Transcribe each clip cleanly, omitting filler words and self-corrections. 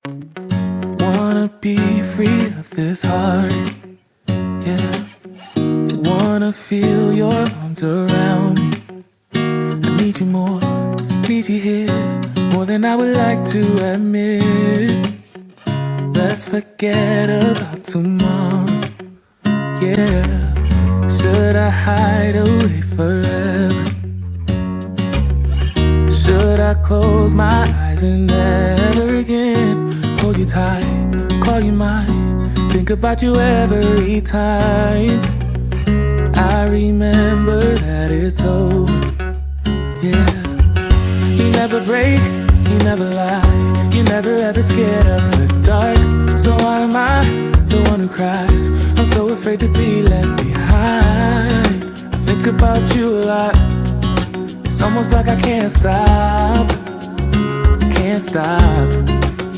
Wanna be free of this heart, yeah. Wanna feel your arms around me. I need you more, need you here, more than I would like to admit. Let's forget about tomorrow, yeah. Should I hide away forever? Should I close my eyes and never again hold you tight, call you mine, think about you every time? I remember that it's over, yeah. You never break, you never lie, you're never ever scared of the dark. So why am I the one who cries? I'm so afraid to be left behind. I think about you a lot. It's almost like I can't stop,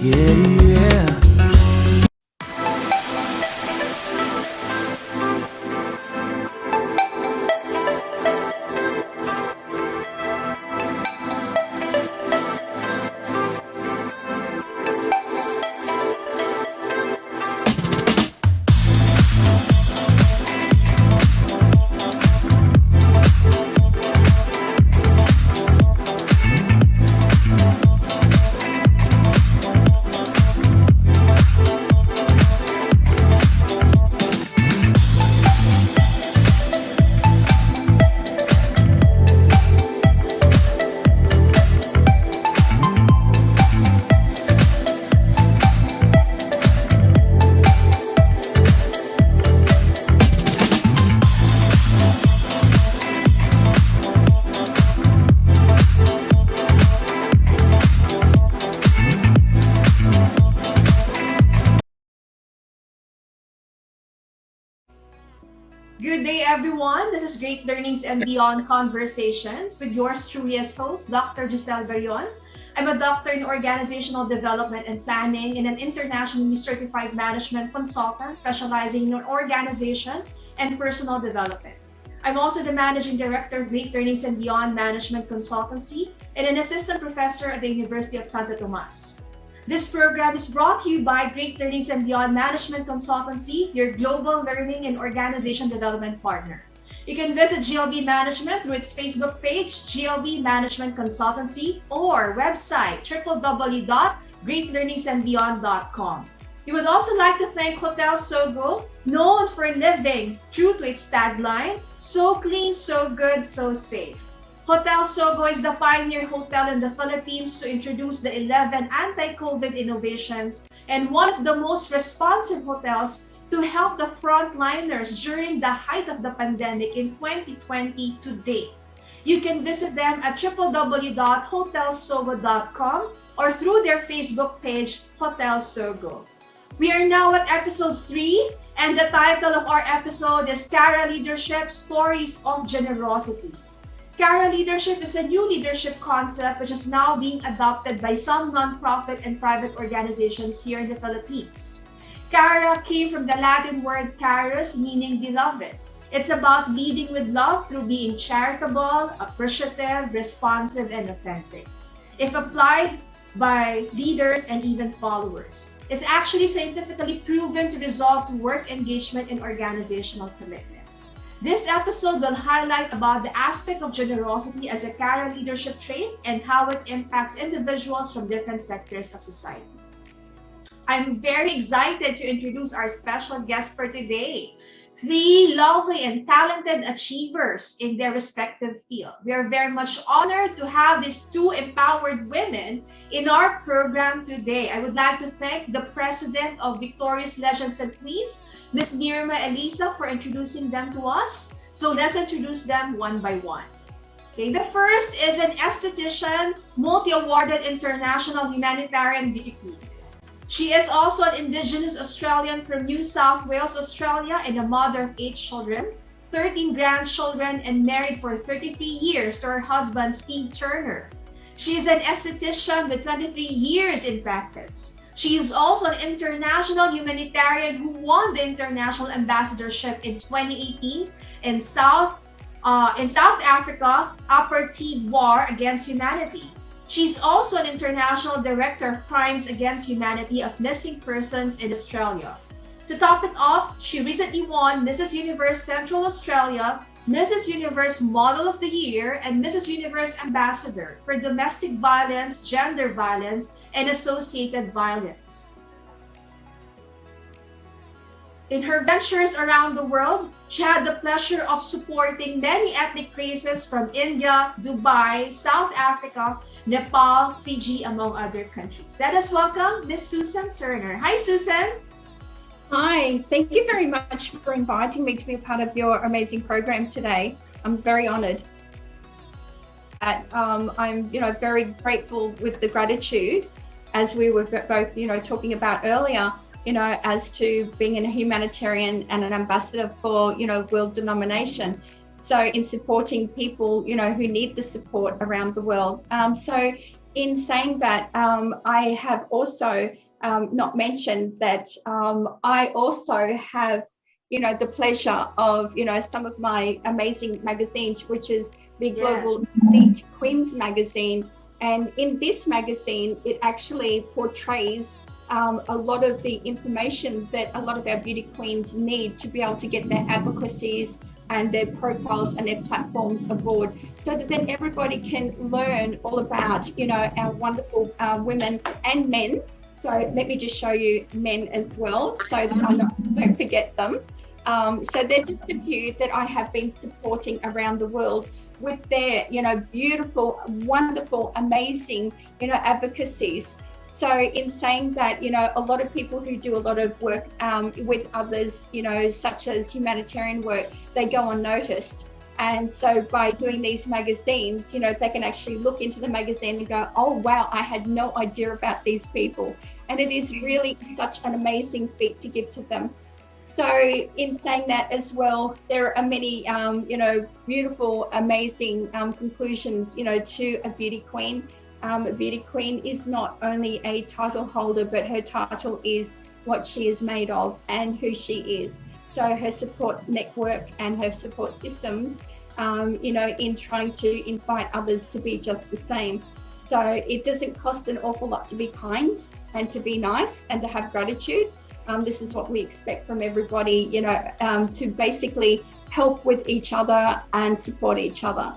yeah, yeah. Good day, everyone. This is Great Learnings and Beyond Conversations with yours truly as host, Dr. Giselle Barrion. I'm a doctor in organizational development and planning and an internationally certified management consultant specializing in organization and personal development. I'm also the managing director of Great Learnings and Beyond Management Consultancy and an assistant professor at the University of Santo Tomas. This program is brought to you by Great Learnings and Beyond Management Consultancy, your global learning and organization development partner. You can visit GLB Management through its Facebook page, GLB Management Consultancy, or website www.greatlearningsandbeyond.com. We would also like to thank Hotel Sogo, known for living true to its tagline, so clean, so good, so safe. Hotel Sogo is the pioneer hotel in the Philippines to introduce the 11 anti-COVID innovations and one of the most responsive hotels to help the frontliners during the height of the pandemic in 2020 to date. You can visit them at www.hotelsogo.com or through their Facebook page, Hotel Sogo. We are now at episode 3, and the title of our episode is CARA Leadership Stories of Generosity. CARA leadership is a new leadership concept which is now being adopted by some nonprofit and private organizations here in the Philippines. CARA came from the Latin word carus, meaning beloved. It's about leading with love through being charitable, appreciative, responsive, and authentic. If applied by leaders and even followers, it's actually scientifically proven to result to work engagement and organizational commitment. This episode will highlight about the aspect of generosity as a CARA leadership trait and how it impacts individuals from different sectors of society. I'm very excited to introduce our special guests for today. 3 lovely and talented achievers in their respective field. We are very much honored to have these 2 empowered women in our program today. I would like to thank the president of Victorious Legends and Queens, Ms. Nirma Elisa, for introducing them to us. So let's introduce them one by one. Okay, the first is an esthetician, multi-awarded international humanitarian beauty queen. She is also an Indigenous Australian from New South Wales, Australia, and a mother of 8 children, 13 grandchildren, and married for 33 years to her husband, Steve Turner. She is an esthetician with 23 years in practice. She is also an international humanitarian who won the International Ambassadorship in 2018 in South Africa, Apartheid War Against Humanity. She's also an international director of Crimes Against Humanity of Missing Persons in Australia. To top it off, she recently won Mrs. Universe Central Australia, Mrs. Universe Model of the Year, and Mrs. Universe Ambassador for domestic violence, gender violence, and associated violence. In her ventures around the world, she had the pleasure of supporting many ethnic races from India, Dubai, South Africa, Nepal, Fiji, among other countries. Let us welcome Miss Susan Turner. Hi, Susan. Hi, thank you very much for inviting me to be a part of your amazing program today. I'm very honored. I'm, very grateful with the gratitude, as we were both, talking about earlier, as to being a humanitarian and an ambassador for, world denomination. So in supporting people, who need the support around the world. So in saying that, I have also not mentioned that I also have, the pleasure of, some of my amazing magazines, which is the Global Elite Queens magazine. And in this magazine, it actually portrays a lot of the information that a lot of our beauty queens need to be able to get their advocacies and their profiles and their platforms aboard, so that then everybody can learn all about, our wonderful women and men. So let me just show you men as well, so that I don't forget them. So they're just a few that I have been supporting around the world with their, beautiful, wonderful, amazing, advocacies. So in saying that, a lot of people who do a lot of work with others, such as humanitarian work, they go unnoticed. And so by doing these magazines, they can actually look into the magazine and go, oh, wow, I had no idea about these people. And it is really such an amazing feat to give to them. So in saying that as well, there are many, beautiful, amazing conclusions, to a beauty queen. A beauty queen is not only a title holder, but her title is what she is made of and who she is. So her support network and her support systems, in trying to invite others to be just the same. So it doesn't cost an awful lot to be kind and to be nice and to have gratitude. This is what we expect from everybody, to basically help with each other and support each other.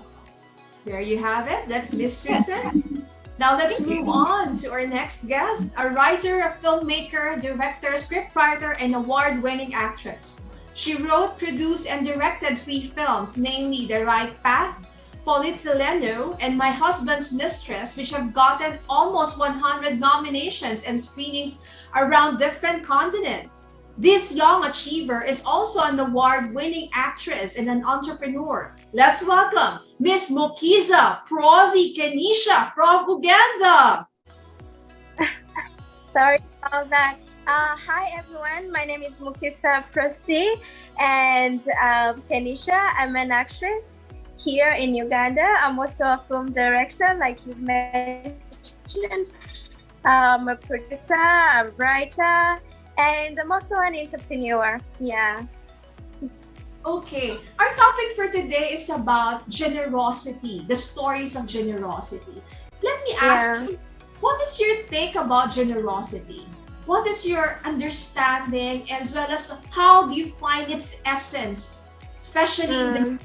There you have it. That's Miss Susan. Now let's move on to our next guest, a writer, a filmmaker, director, scriptwriter, and award-winning actress. She wrote, produced, and directed 3 films, namely The Right Path, Polizzeleno, and My Husband's Mistress, which have gotten almost 100 nominations and screenings around different continents. This young achiever is also an award-winning actress and an entrepreneur. Let's welcome Miss Mokiza Prozi Kenisha from Uganda. Sorry about that. Hi everyone, my name is Mokiza Prozi and Kenisha. I'm an actress here in Uganda. I'm also a film director, like you mentioned. I'm a producer, a writer, and I'm also an entrepreneur. Yeah. Okay, our topic for today is about generosity, the stories of generosity. Let me ask you, what is your take about generosity? What is your understanding, as well as how do you find its essence, especially in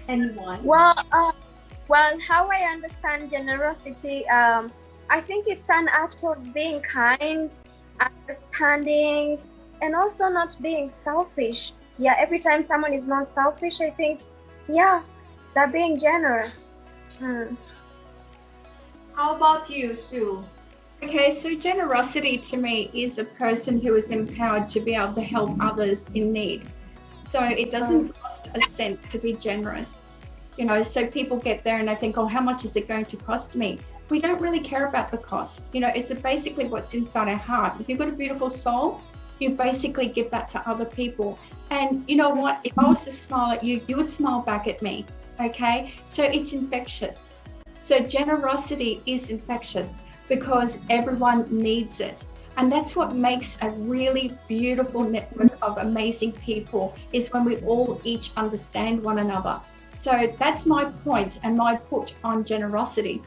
anyone? Well, how I understand generosity, I think it's an act of being kind, understanding, and also not being selfish. Yeah, every time someone is not selfish, I think, yeah, they're being generous. How about you, Sue? Okay, so generosity to me is a person who is empowered to be able to help others in need. So it doesn't cost a cent to be generous. So people get there and they think, oh, how much is it going to cost me? We don't really care about the cost. It's basically what's inside our heart. If you've got a beautiful soul, you basically give that to other people. And you know what? If I was to smile at you, you would smile back at me. Okay? So it's infectious. So generosity is infectious because everyone needs it. And that's what makes a really beautiful network of amazing people, is when we all each understand one another. So that's my point and my put on generosity.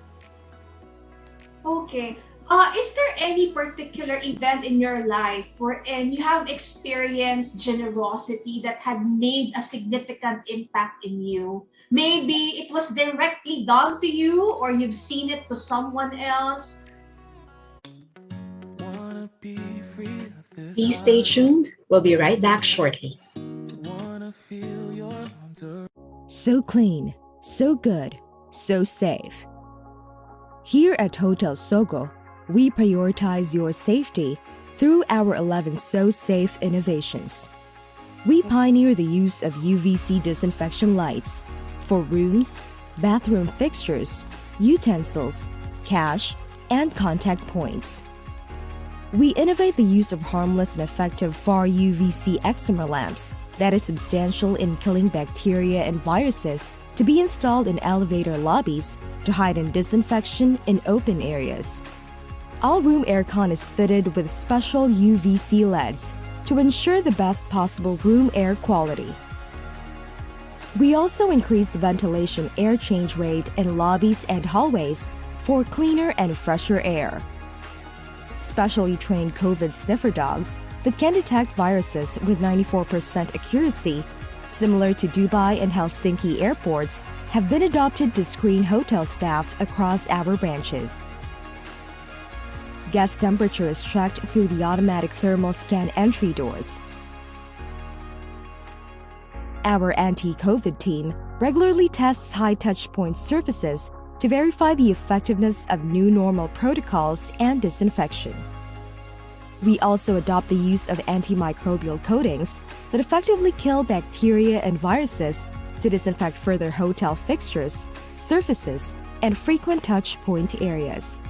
Okay. Is there any particular event in your life wherein you have experienced generosity that had made a significant impact in you? Maybe it was directly done to you or you've seen it to someone else. Wanna be free of this Please stay heart. tuned. We'll be right back shortly. Wanna feel your arms around. So clean, so good, so safe. Here at Hotel Sogo, we prioritize your safety through our 11 So Safe innovations. We pioneer the use of UVC disinfection lights for rooms, bathroom fixtures, utensils, cash, and contact points. We innovate the use of harmless and effective far UVC excimer lamps that is substantial in killing bacteria and viruses to be installed in elevator lobbies to heighten disinfection in open areas. All room aircon is fitted with special UVC LEDs to ensure the best possible room air quality. We also increase the ventilation air change rate in lobbies and hallways for cleaner and fresher air. Specially trained COVID sniffer dogs that can detect viruses with 94% accuracy, similar to Dubai and Helsinki airports, have been adopted to screen hotel staff across our branches. Guest temperature is tracked through the automatic thermal scan entry doors. Our anti-COVID team regularly tests high-touch point surfaces to verify the effectiveness of new normal protocols and disinfection. We also adopt the use of antimicrobial coatings that effectively kill bacteria and viruses to disinfect further hotel fixtures, surfaces, and frequent touch point areas.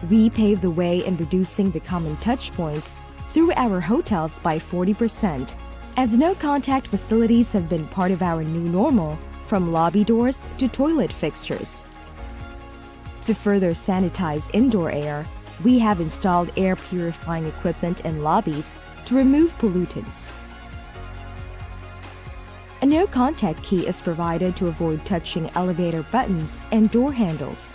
We pave the way in reducing the common touch points through our hotels by 40%, as no-contact facilities have been part of our new normal, from lobby doors to toilet fixtures. To further sanitize indoor air, we have installed air purifying equipment in lobbies to remove pollutants. A no-contact key is provided to avoid touching elevator buttons and door handles.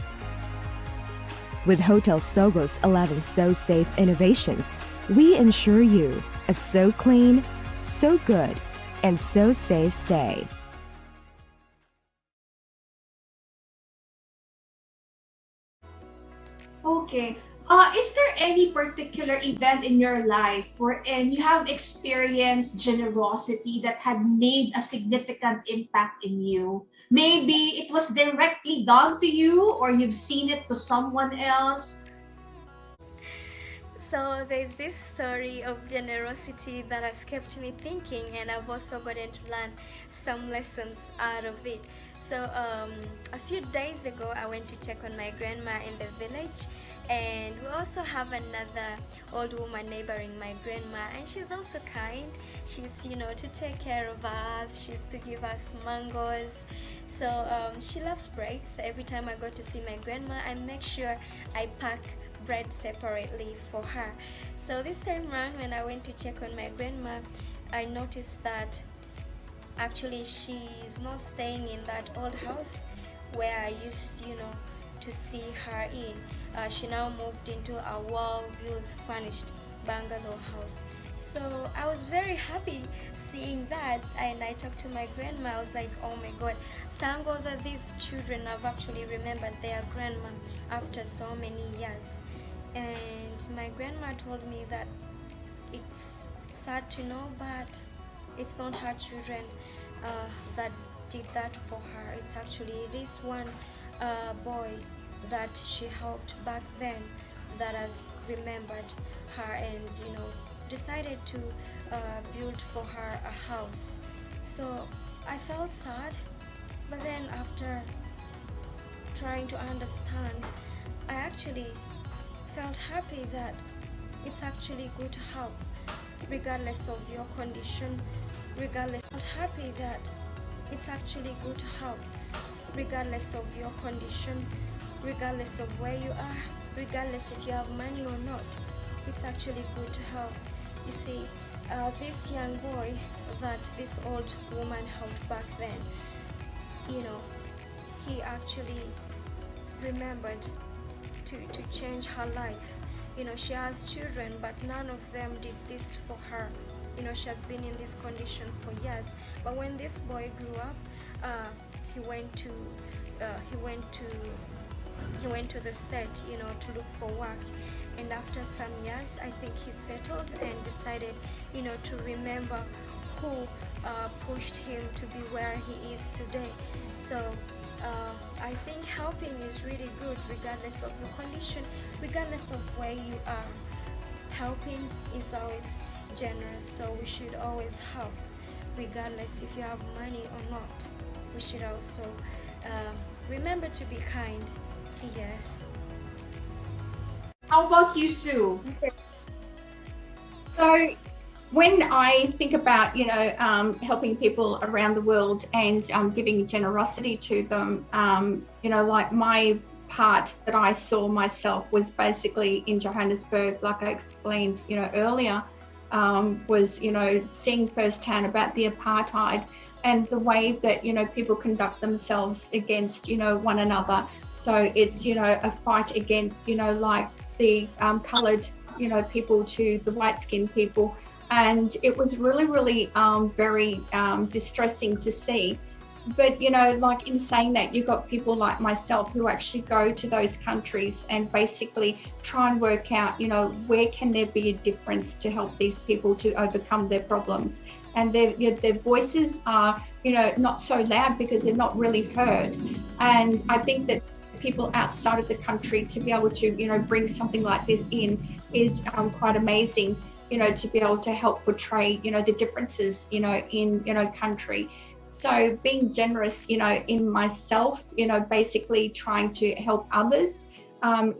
With Hotel Sogo's 11 So Safe innovations, we ensure you a so clean, so good, and so safe stay. Okay. Is there any particular event in your life wherein you have experienced generosity that had made a significant impact in you? Maybe it was directly done to you or you've seen it to someone else. So there's this story of generosity that has kept me thinking, and I've also gotten to learn some lessons out of it. So a few days ago, I went to check on my grandma in the village, and we also have another old woman neighboring my grandma, and she's also kind. She's, to take care of us. She's to give us mangoes. So she loves bread. So every time I go to see my grandma, I make sure I pack bread separately for her. So this time around, when I went to check on my grandma, I noticed that actually she's not staying in that old house where I used to see her in. She now moved into a well-built furnished bungalow house. So I was very happy seeing that, and I talked to my grandma. I was like, oh my god, thank God that these children have actually remembered their grandma after so many years. And my grandma told me that it's sad to know, but it's not her children that did that for her. It's actually this one boy that she helped back then that has remembered her and decided to build for her a house. So I felt sad, but then after trying to understand, I actually felt happy that it's actually good to help regardless of your condition, regardless. I'm happy that it's actually good to help regardless of your condition, regardless of where you are, regardless if you have money or not. It's actually good to help. You see, this young boy that this old woman helped back then, you know, he actually remembered to change her life. You know, she has children, but none of them did this for her. You know, she has been in this condition for years. But when this boy grew up, he went to he went to he went to the state, you know, to look for work. And after some years, I think he settled and decided, you know, to remember who pushed him to be where he is today. So I think helping is really good regardless of the condition, regardless of where you are. Helping is always generous, so we should always help, regardless if you have money or not. We should also remember to be kind. Yes. How about you, Sue? So when I think about, helping people around the world and giving generosity to them, like my part that I saw myself was basically in Johannesburg, like I explained, earlier, was, seeing firsthand about the apartheid and the way that, people conduct themselves against, one another. So it's, a fight against, like the coloured, people to the white-skinned people. And it was really, really very distressing to see. But, like in saying that, you've got people like myself who actually go to those countries and basically try and work out, where can there be a difference to help these people to overcome their problems. And their voices are, not so loud because they're not really heard. And I think that people outside of the country to be able to, bring something like this in is quite amazing, to be able to help portray, the differences, in, country. So being generous, in myself, basically trying to help others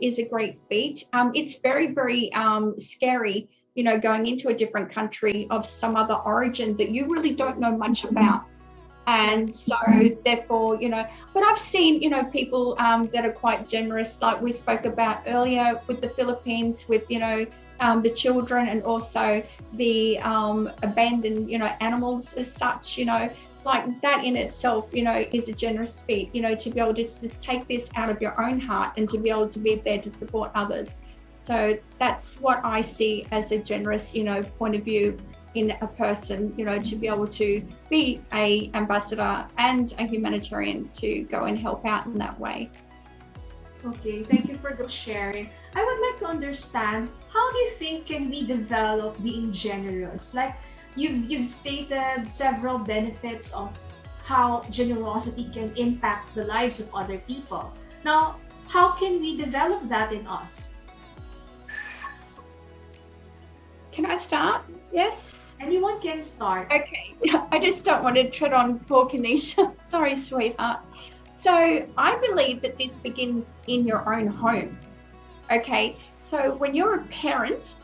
is a great feat. It's very, very scary, going into a different country of some other origin that you really don't know much about. And so therefore, but I've seen, people that are quite generous, like we spoke about earlier with the Philippines, with, the children, and also the abandoned, animals as such, like that in itself, is a generous feat, to be able to just take this out of your own heart and to be able to be there to support others. So that's what I see as a generous, point of view in a person, to be able to be a ambassador and a humanitarian to go and help out in that way. Okay, thank you for the sharing. I would like to understand, how do you think can we develop being generous? Like you've stated several benefits of how generosity can impact the lives of other people. Now, how can we develop that in us? Can I start? Yes? Anyone can start. Okay, I just don't want to tread on poor Kanisha. Sorry, sweetheart. So I believe that this begins in your own home. Okay, so when you're a parent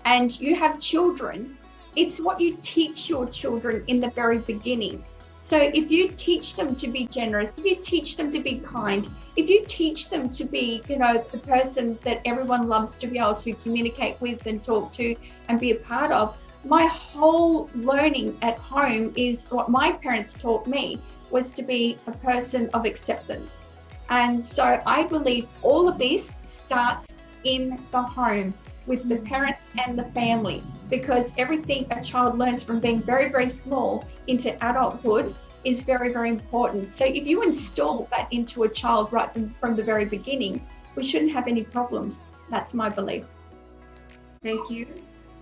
and you have children, it's what you teach your children in the very beginning. So if you teach them to be generous, if you teach them to be kind, if you teach them to be, the person that everyone loves to be able to communicate with and talk to and be a part of, my whole learning at home is what my parents taught me was to be a person of acceptance. And so I believe all of this starts in the home with the parents and the family, because everything a child learns from being very, very small into adulthood is very, very important. So if you install that into a child right from the very beginning, we shouldn't have any problems. That's my belief. Thank you.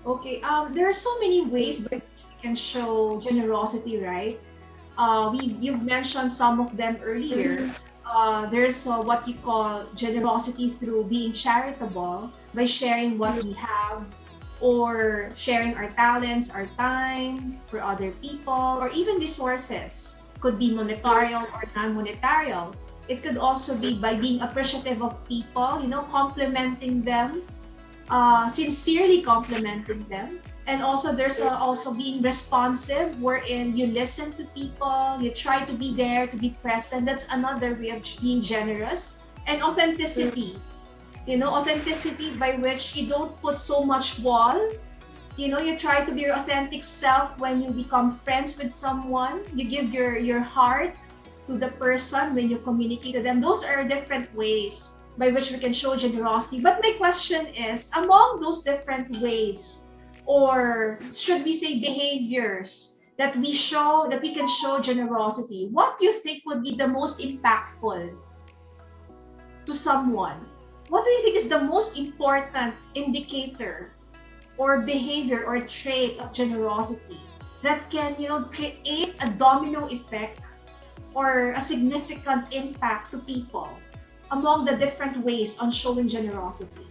Okay, there are so many ways that we can show generosity, right? You've mentioned some of them earlier. There's what you call generosity through being charitable, by sharing what we have, or sharing our talents, our time for other people, or even resources. Could be monetarial or non-monetarial. It could also be by being appreciative of people, complimenting them, sincerely complimenting them. And also there's also being responsive, wherein you listen to people, you try to be there, to be present. That's another way of being generous. And authenticity, authenticity by which you don't put so much wall. You try to be your authentic self when you become friends with someone. You give your heart, to the person when you communicate to them. Those are different ways by which we can show generosity. But my question is, among those different ways, or should we say behaviors that we can show generosity, what do you think would be the most impactful to someone? What do you think is the most important indicator or behavior or trait of generosity that can, create a domino effect or a significant impact to people among the different ways on showing generosity?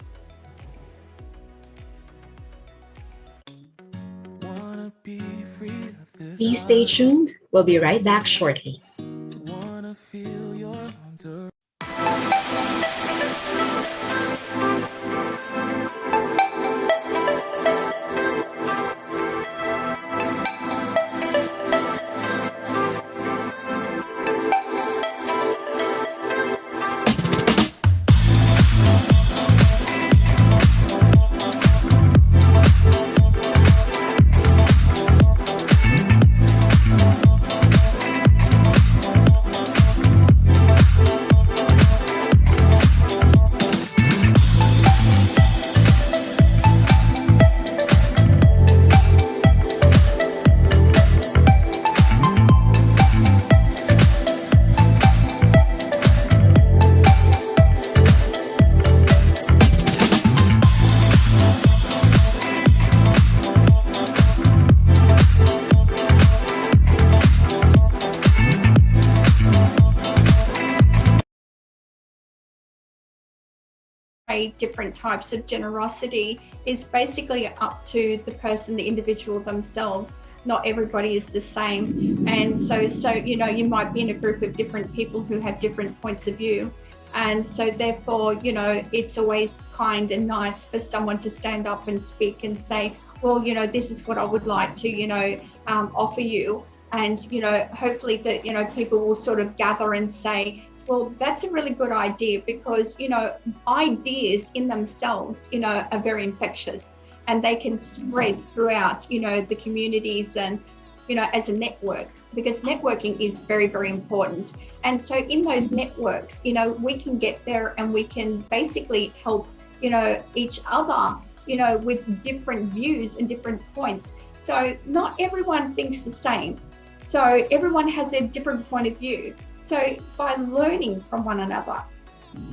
Wanna be free of this Please stay heart. tuned. We'll be right back shortly. Wanna feel your arms around. Different types of generosity is basically up to the person, the individual themselves. Not everybody is the same, and so you might be in a group of different people who have different points of view, and so therefore it's always kind and nice for someone to stand up and speak and say, well, this is what I would like to offer you, and hopefully that people will sort of gather and say, well, that's a really good idea, because ideas in themselves are very infectious, and they can spread throughout the communities and as a network, because networking is very, very important. And so in those networks we can get there and we can basically help each other with different views and different points. So not everyone thinks the same, so everyone has a different point of view. So by learning from one another,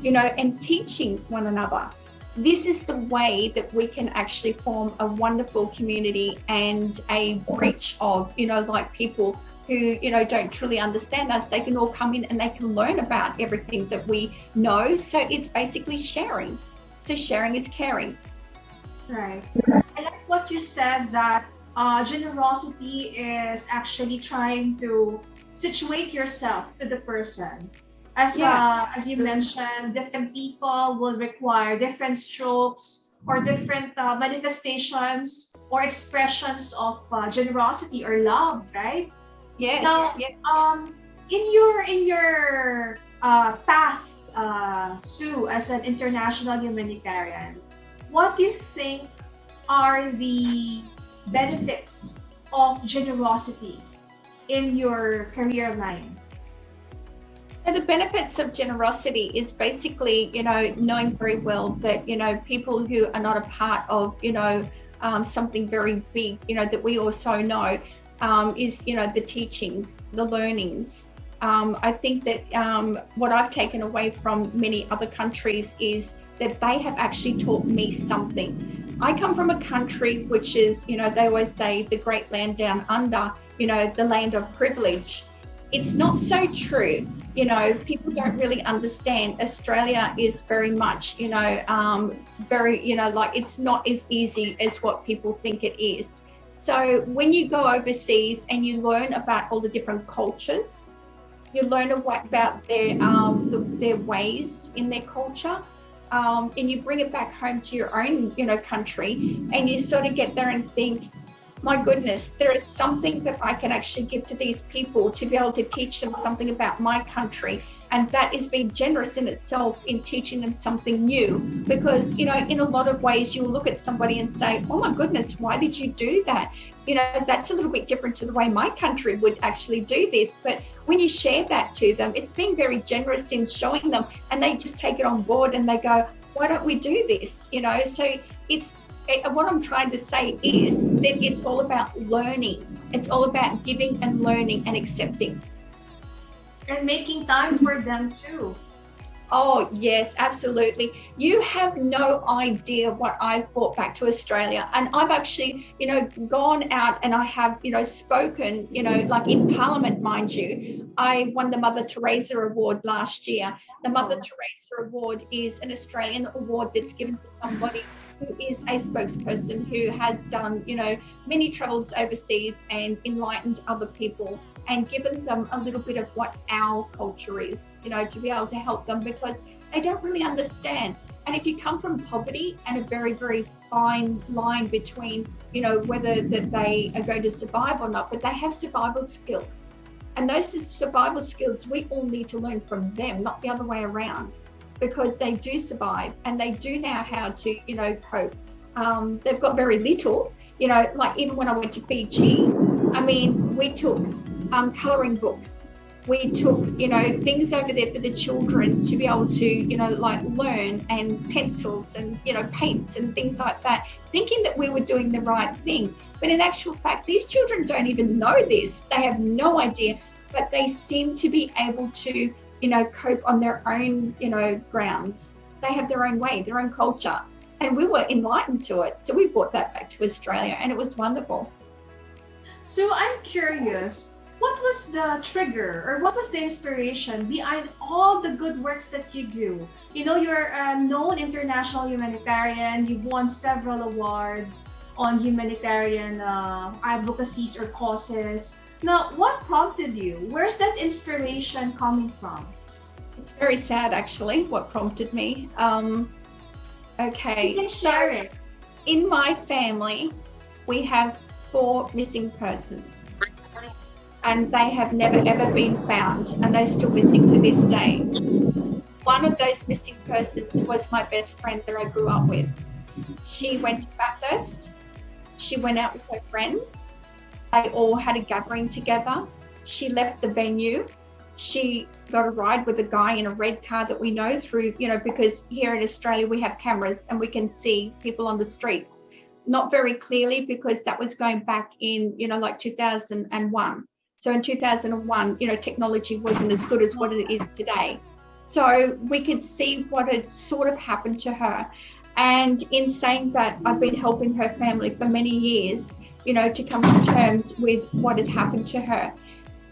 and teaching one another, this is the way that we can actually form a wonderful community and a reach of, like people who, don't truly understand us. They can all come in and they can learn about everything that we know. So it's basically sharing. So sharing is caring. Right. I like what you said, that generosity is actually trying to situate yourself to the person. As you mentioned, different people will require different strokes or different manifestations or expressions of generosity or love, right? Yeah. Now, in your path, Sue, as an international humanitarian, what do you think are the benefits of generosity in your career line? And the benefits of generosity is basically, knowing very well that, people who are not a part of, something very big, that we also know is, the teachings, the learnings. I think that what I've taken away from many other countries is that they have actually taught me something. I come from a country which is, they always say the great land down under, the land of privilege. It's not so true. People don't really understand. Australia is very much, very, like it's not as easy as what people think it is. So when you go overseas and you learn about all the different cultures, you learn about their ways in their culture, and you bring it back home to your own, country, and you sort of get there and think, my goodness, there is something that I can actually give to these people to be able to teach them something about my country. And that is being generous in itself in teaching them something new. Because, you know, in a lot of ways, you'll look at somebody and say, oh my goodness, why did you do that? You know, that's a little bit different to the way my country would actually do this. But when you share that to them, it's being very generous in showing them, and they just take it on board and they go, why don't we do this? You know, so what I'm trying to say is that it's all about learning. It's all about giving and learning and accepting. And making time for them too. Oh, yes, absolutely. You have no idea what I've brought back to Australia. And I've actually, you know, gone out and I have, you know, spoken, you know, like in Parliament, mind you. I won the Mother Teresa Award last year. The Mother Teresa Award is an Australian award that's given to somebody who is a spokesperson who has done, you know, many travels overseas and enlightened other people and given them a little bit of what our culture is, you know, to be able to help them, because they don't really understand. And if you come from poverty and a very, very fine line between, you know, whether that they are going to survive or not, but they have survival skills. And those survival skills, we all need to learn from them, not the other way around, because they do survive and they do know how to, you know, cope. They've got very little, you know, like even when I went to Fiji, I mean, we took colouring books. We took, you know, things over there for the children to be able to, you know, like learn, and pencils and, you know, paints and things like that, thinking that we were doing the right thing. But in actual fact, these children don't even know this. They have no idea, but they seem to be able to, you know, cope on their own, you know, grounds. They have their own way, their own culture. And we were enlightened to it. So we brought that back to Australia and it was wonderful. So I'm curious, what was the trigger or what was the inspiration behind all the good works that you do? You know, you're a known international humanitarian. You've won several awards on humanitarian advocacies or causes. Now, what prompted you? Where's that inspiration coming from? It's very sad, actually, what prompted me. Okay. You can share it. In my family, we have 4 missing persons. And they have never ever been found, and they're still missing to this day. One of those missing persons was my best friend that I grew up with. She went to Bathurst. She went out with her friends. They all had a gathering together. She left the venue. She got a ride with a guy in a red car that we know through, you know, because here in Australia we have cameras and we can see people on the streets. Not very clearly because that was going back in, you know, like 2001. So in 2001, you know, technology wasn't as good as what it is today. So we could see what had sort of happened to her. And in saying that, I've been helping her family for many years, you know, to come to terms with what had happened to her,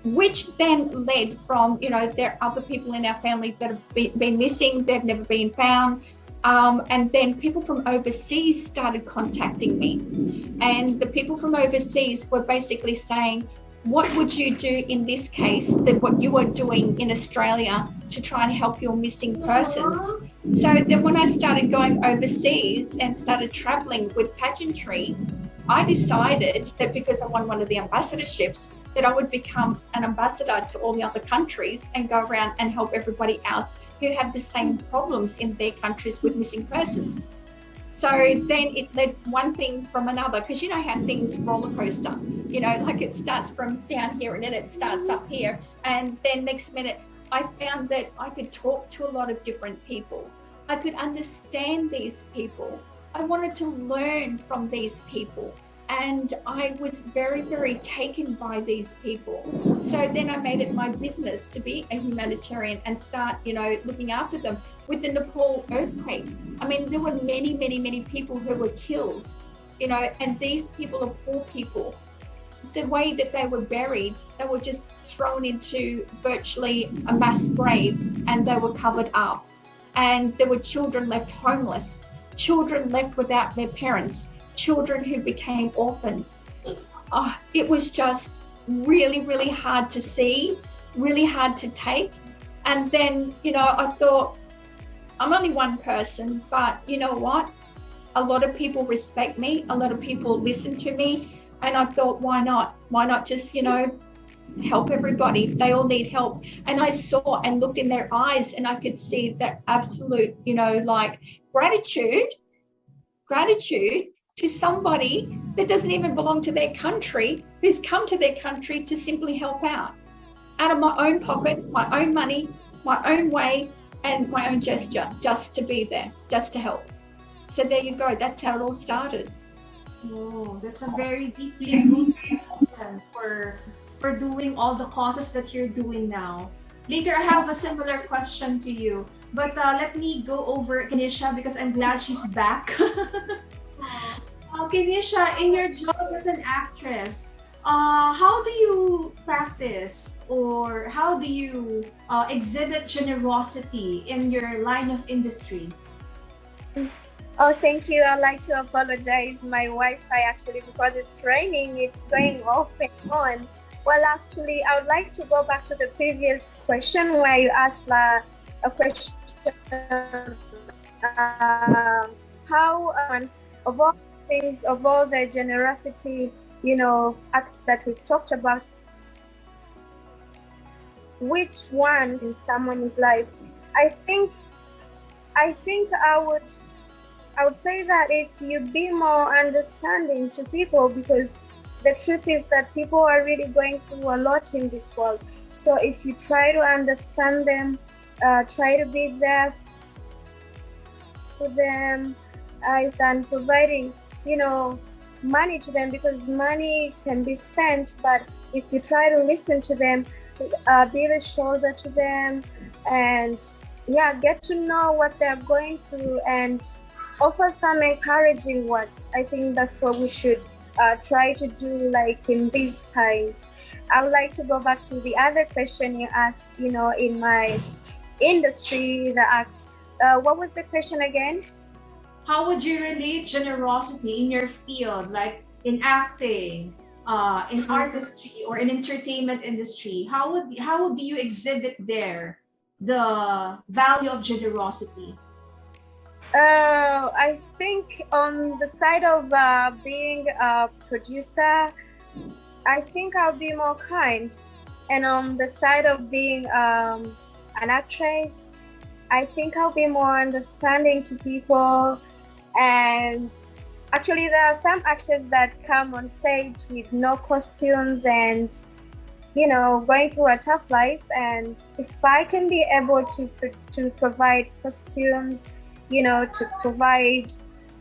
which then led from, you know, there are other people in our family that have been missing, they've never been found. And then people from overseas started contacting me. And the people from overseas were basically saying, what would you do in this case that what you are doing in Australia to try and help your missing persons? So then when I started going overseas and started traveling with pageantry, I decided that because I won one of the ambassadorships, that I would become an ambassador to all the other countries and go around and help everybody else who have the same problems in their countries with missing persons. So then it led one thing from another, because you know how things roller coaster, you know, like it starts from down here and then it starts up here. And then next minute, I found that I could talk to a lot of different people. I could understand these people. I wanted to learn from these people. And I was very, very taken by these people. So then I made it my business to be a humanitarian and start, you know, looking after them. With the Nepal earthquake, I mean, there were many, many, many people who were killed, you know, and these people are poor people. The way that they were buried, they were just thrown into virtually a mass grave and they were covered up. And there were children left homeless, children left without their parents, children who became orphans. It was just really, really hard to see, really hard to take. And then, you know, I thought, I'm only one person, but you know what? A lot of people respect me. A lot of people listen to me. And I thought, why not? Why not just, you know, help everybody. They all need help. And I saw and looked in their eyes, and I could see that absolute, like gratitude to somebody that doesn't even belong to their country, who's come to their country to simply help out of my own pocket, my own money, my own way, and my own gesture, just to be there, just to help. So there you go. That's how it all started. Oh, that's a very deeply rooted reason for doing all the causes that you're doing now. Later, I have a similar question to you, but let me go over Kenisha because I'm glad she's back. Kenisha, in your job as an actress, how do you practice or how do you exhibit generosity in your line of industry? Oh, thank you. I'd like to apologize. My Wi-Fi actually, because it's raining, it's going off and on. Well, actually, I would like to go back to the previous question where you asked a question how of all things, of all the generosity, acts that we've talked about, which one in someone's life? I think I would say that if you be more understanding to people, because the truth is that people are really going through a lot in this world. So if you try to understand them, try to be there for them, than providing, money to them, because money can be spent, but if you try to listen to them, be the shoulder to them, and get to know what they're going through and offer some encouraging words. I think that's what we should try to do, like in these times. I would like to go back to the other question you asked, in my industry, the act. What was the question again? How would you relate generosity in your field, like in acting, in artistry, or in entertainment industry? How do you exhibit there the value of generosity? I think on the side of being a producer, I think I'll be more kind. And on the side of being an actress, I think I'll be more understanding to people. And actually, there are some actors that come on set with no costumes and, going through a tough life. And if I can be able to provide costumes, to provide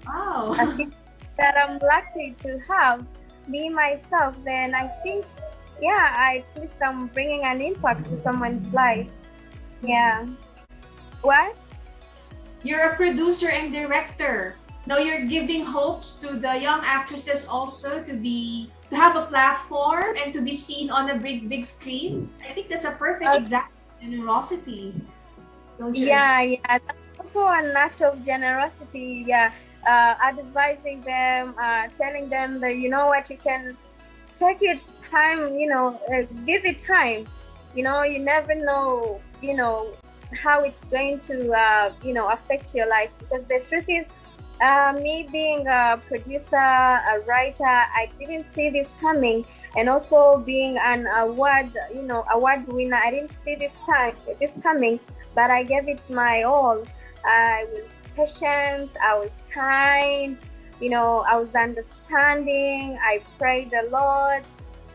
a thing that I'm lucky to have, me myself, then I think, at least I'm bringing an impact to someone's life. Yeah. What? You're a producer and director. Now you're giving hopes to the young actresses also to have a platform and to be seen on a big screen. I think that's a perfect example of generosity. Don't you? Yeah. That's also an act of generosity. Yeah. Advising them, telling them that, you can take it time, give it time. You never know, how it's going to, affect your life. Because the truth is, me being a producer, a writer, I didn't see this coming. And also being an award winner, I didn't see this coming, but I gave it my all. I was patient, I was kind, I was understanding, I prayed a lot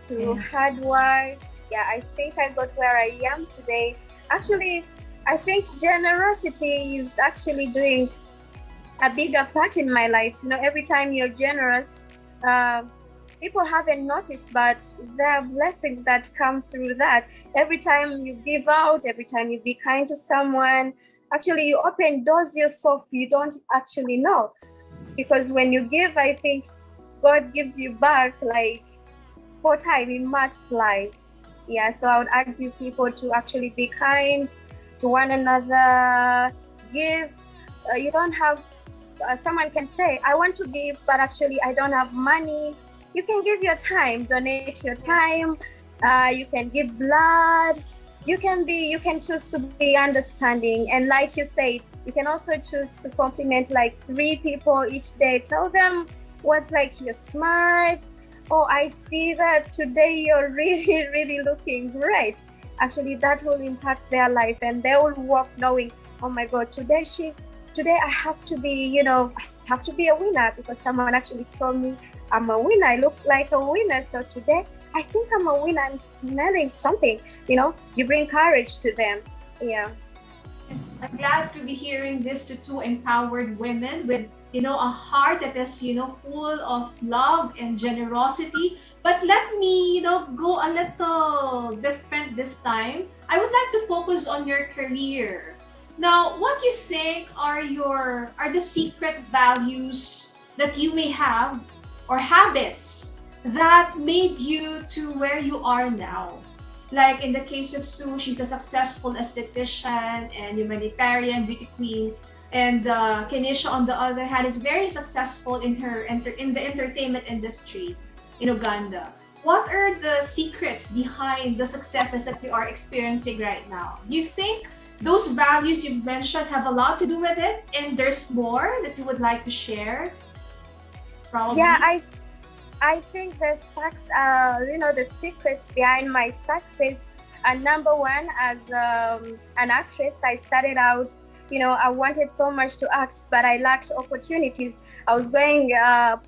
through hard work. Yeah, I think I got where I am today. Actually, I think generosity is actually doing a bigger part in my life. Every time you're generous, people haven't noticed, but there are blessings that come through that. Every time you give out, every time you be kind to someone, actually you open doors yourself you don't actually know. Because when you give, I think God gives you back like 4 times, it multiplies. Yeah, so I would argue people to actually be kind to one another, give. You don't have, someone can say, I want to give, but actually I don't have money. You can give your time, donate your time. You can give blood. You can choose to be understanding. And like you said, you can also choose to compliment like 3 people each day. Tell them what's like you're smart, oh, I see that today you're really, really looking great. Actually, that will impact their life, and they will walk knowing, oh my God, today I have to be, I have to be a winner because someone actually told me I'm a winner. I look like a winner. So today I think I'm a winner. I'm smelling something, you bring courage to them. Yeah. I'm glad to be hearing this to two empowered women with, a heart that is, full of love and generosity. But let me, go a little different this time. I would like to focus on your career. Now, what do you think are the secret values that you may have or habits that made you to where you are now? Like in the case of Sue, she's a successful esthetician and humanitarian beauty queen. And Kenisha, on the other hand, is very successful in in the entertainment industry in Uganda. What are the secrets behind the successes that you are experiencing right now? Do you think those values you've mentioned have a lot to do with it, and there's more that you would like to share? Probably. Yeah, I think the secrets behind my success. Number one, as an actress, I started out, I wanted so much to act, but I lacked opportunities. I was going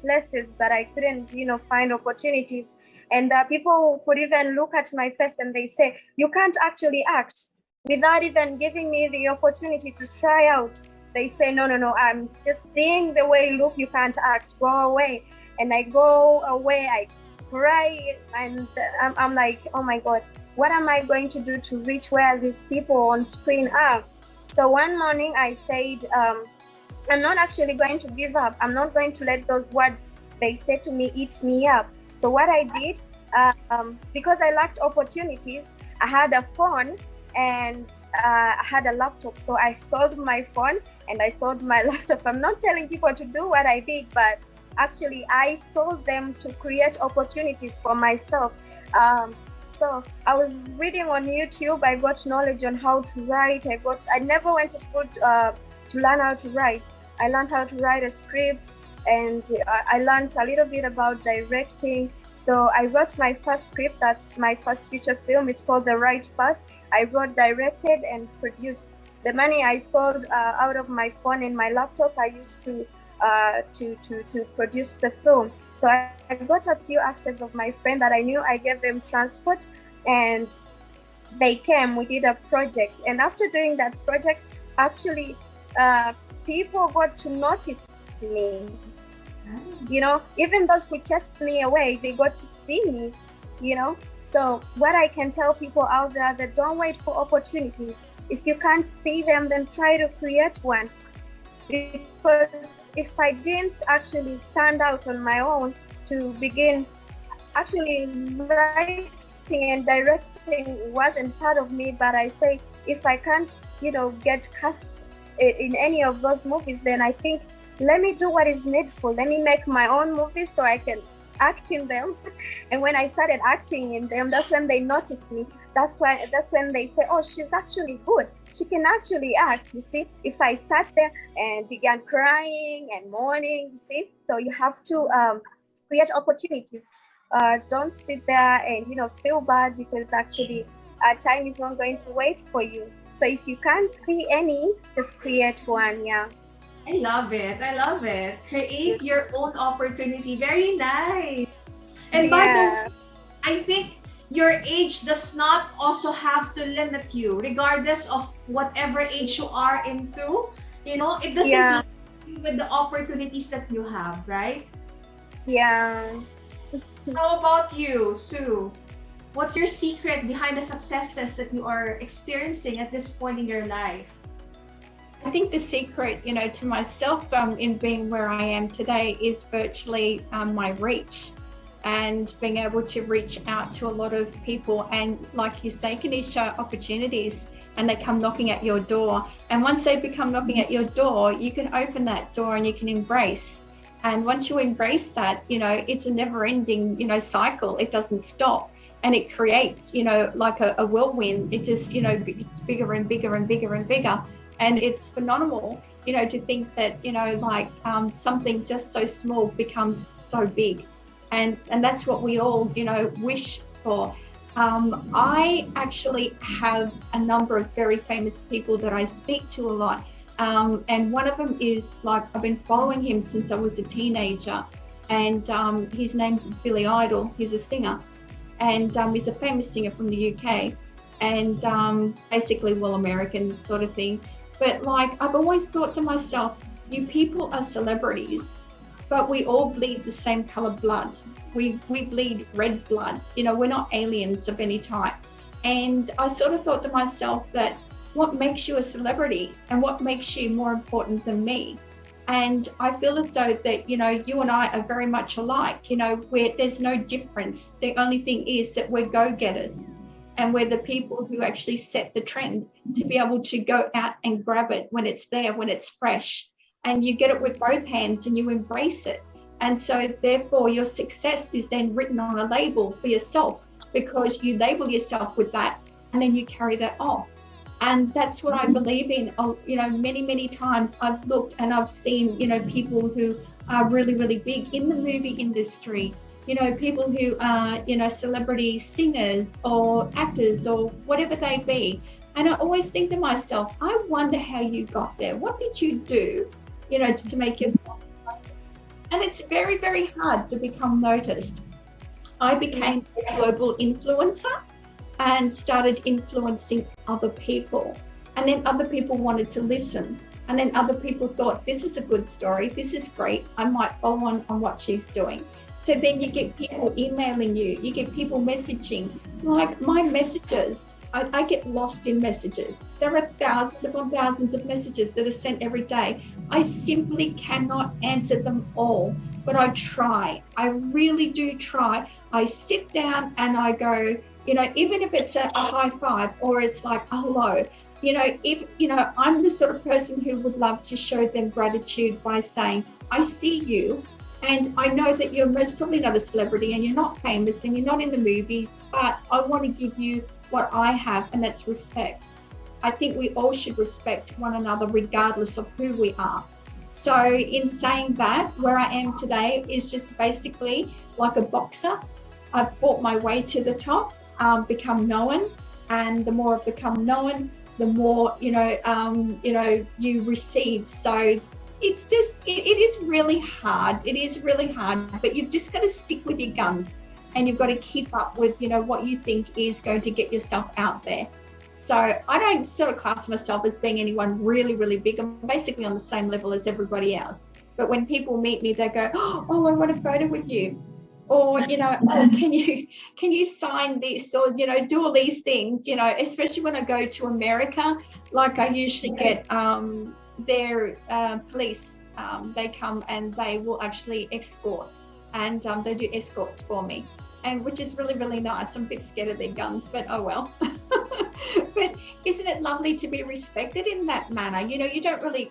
places, but I couldn't, find opportunities. And people could even look at my face and they say, you can't actually act, without even giving me the opportunity to try out. They say, no, I'm just seeing the way you look, you can't act, go away. And I go away, I cry, and I'm like, oh my God, what am I going to do to reach where these people on screen are? So one morning I said, I'm not actually going to give up. I'm not going to let those words they said to me eat me up. So what I did, because I lacked opportunities, I had a phone and I had a laptop. So I sold my phone and I sold my laptop. I'm not telling people to do what I did, but actually I sold them to create opportunities for myself. So I was reading on YouTube. I got knowledge on how to write. I never went to school to learn how to write. I learned how to write a script, and I learned a little bit about directing. So I wrote my first script. That's my first feature film. It's called The Right Path. I wrote, directed, and produced. The money I sold out of my phone and my laptop, I used to produce the film. So I got a few actors of my friend that I knew. I gave them transport and they came. We did a project, and after doing that project, actually people got to notice me. Even those who chased me away, they got to see me. So what I can tell people out there, that don't wait for opportunities. If you can't see them, then try to create one. Because if I didn't actually stand out on my own to begin, actually writing and directing wasn't part of me, but I say, if I can't, get cast in any of those movies, then I think, let me do what is needful. Let me make my own movies so I can act in them. And when I started acting in them, that's when they noticed me. That's when they say, oh, she's actually good. She can actually act. You see, if I sat there and began crying and mourning, you see, so you have to create opportunities. Don't sit there and feel bad, because actually time is not going to wait for you. So if you can't see any, just create one. Yeah. I love it. Create your own opportunity. Very nice. And by the way, I think your age does not also have to limit you, regardless of whatever age you are into. It doesn't limit you with the opportunities that you have, right? Yeah. How about you, Sue? What's your secret behind the successes that you are experiencing at this point in your life? I think the secret, to myself in being where I am today is virtually my reach, and being able to reach out to a lot of people. And like you say, Kenisha, opportunities, and they come knocking at your door. And once they become knocking at your door, you can open that door and you can embrace. And once you embrace that, it's a never ending, cycle. It doesn't stop. And it creates, like a whirlwind. It just, gets bigger and bigger and bigger and bigger. And it's phenomenal, to think that, something just so small becomes so big. and that's what we all, you know, wish for. I actually have a number of very famous people that I speak to a lot. And one of them is, like, I've been following him since I was a teenager, and his name's Billy Idol. He's a singer, and he's a famous singer from the UK, and basically, well, American sort of thing. But like, I've always thought to myself, you people are celebrities, but we all bleed the same color blood. We bleed red blood. You know, we're not aliens of any type. And I sort of thought to myself that what makes you a celebrity and what makes you more important than me? And I feel as though that, you know, you and I are very much alike. You know, where there's no difference. The only thing is that we're go-getters, and we're the people who actually set the trend to be able to go out and grab it when it's there, when it's fresh. And you get it with both hands and you embrace it. And so therefore your success is then written on a label for yourself, because you label yourself with that and then you carry that off. And that's what I believe in. You know, many times I've looked and I've seen, you know, people who are really, really big in the movie industry, you know, people who are, you know, celebrity singers or actors or whatever they be. And I always think to myself, I wonder how you got there. What did you do, you know, to make yourself noticed? And it's very, very hard to become noticed. I became a global influencer and started influencing other people. And then other people wanted to listen. And then other people thought, this is a good story. This is great. I might follow on what she's doing. So then you get people emailing you get people messaging. Like my messages, I get lost in messages. There are thousands upon thousands of messages that are sent every day. I simply cannot answer them all, but I try. I really do try. I sit down and I go, you know, even if it's a high five or it's like a hello, you know, if, you know, I'm the sort of person who would love to show them gratitude by saying, I see you. And I know that you're most probably not a celebrity and you're not famous and you're not in the movies, but I want to give you what I have, and that's respect. I think we all should respect one another regardless of who we are. So in saying that, where I am today is just basically like a boxer. I've fought my way to the top, become known, and the more I've become known, the more, you know, you receive. So it's just, it is really hard. It is really hard, but you've just got to stick with your guns and you've got to keep up with, you know, what you think is going to get yourself out there. So I don't sort of class myself as being anyone really, really big. I'm basically on the same level as everybody else. But when people meet me, they go, oh, I want a photo with you. Or, you know, oh, can you sign this, or, you know, do all these things, you know, especially when I go to America. Like I usually get their police, they come and they will actually escort, and they do escorts for me, and which is really, really nice. I'm a bit scared of their guns, but oh well. But isn't it lovely to be respected in that manner? You know, you don't really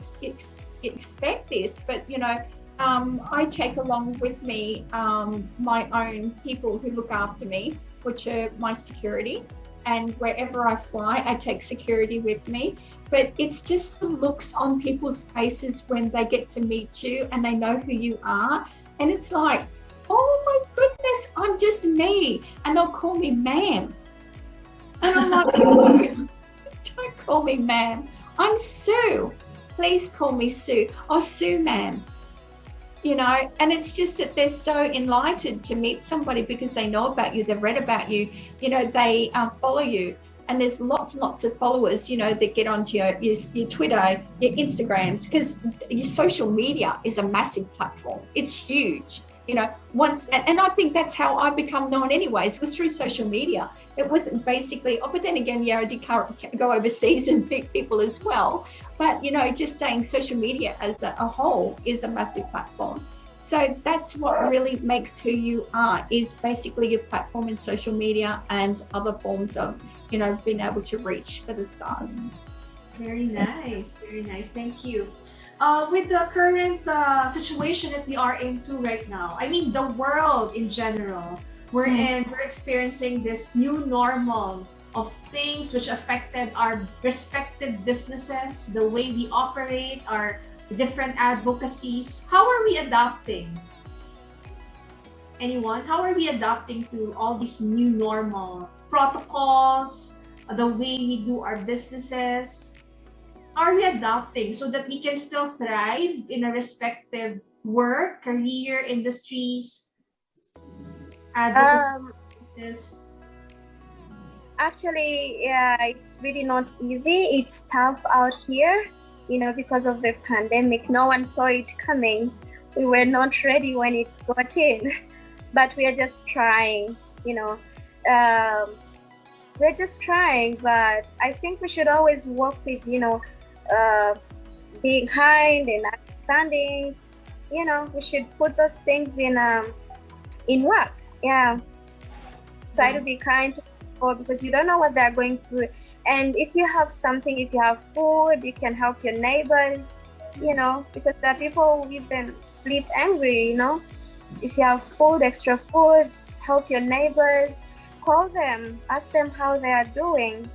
expect this, but, you know, I take along with me my own people who look after me, which are my security. And wherever I fly, I take security with me. But it's just the looks on people's faces when they get to meet you and they know who you are. And it's like, oh my goodness, I'm just me. And they'll call me ma'am. And I'm like, no, don't call me ma'am. I'm Sue. Please call me Sue. Oh, Sue, ma'am. You know, and it's just that they're so enlightened to meet somebody because they know about you, they've read about you, you know, they follow you. And there's lots and lots of followers, you know, that get onto your Twitter, your Instagrams, because your social media is a massive platform. It's huge. You know, and I think that's how I become known anyways, was through social media. It wasn't basically, but then again, yeah, I did go overseas and meet people as well. But, you know, just saying social media as a whole is a massive platform. So that's what really makes who you are, is basically your platform in social media and other forms of, you know, being able to reach for the stars. Very nice. Very nice. Thank you. With the current situation that we are into right now, I mean, the world in general, we're experiencing this new normal of things which affected our respective businesses, the way we operate, our different advocacies. How are we adapting? Anyone? How are we adapting to all these new normal protocols, the way we do our businesses? How are we adapting so that we can still thrive in a respective work, career, industries, advocacy Um, businesses? Actually, yeah, it's really not easy. It's tough out here, because of the pandemic. No one saw it coming. We were not ready when it got in, but we are just trying. Um, we're just trying, but I think we should always work with, uh, being kind and understanding. We should put those things in work. Yeah, try to be kind to people because you don't know what they're going through. And if you have something, if you have food, you can help your neighbors, because there are people who even sleep angry. If you have food, extra food, help your neighbors, call them, ask them how they are doing,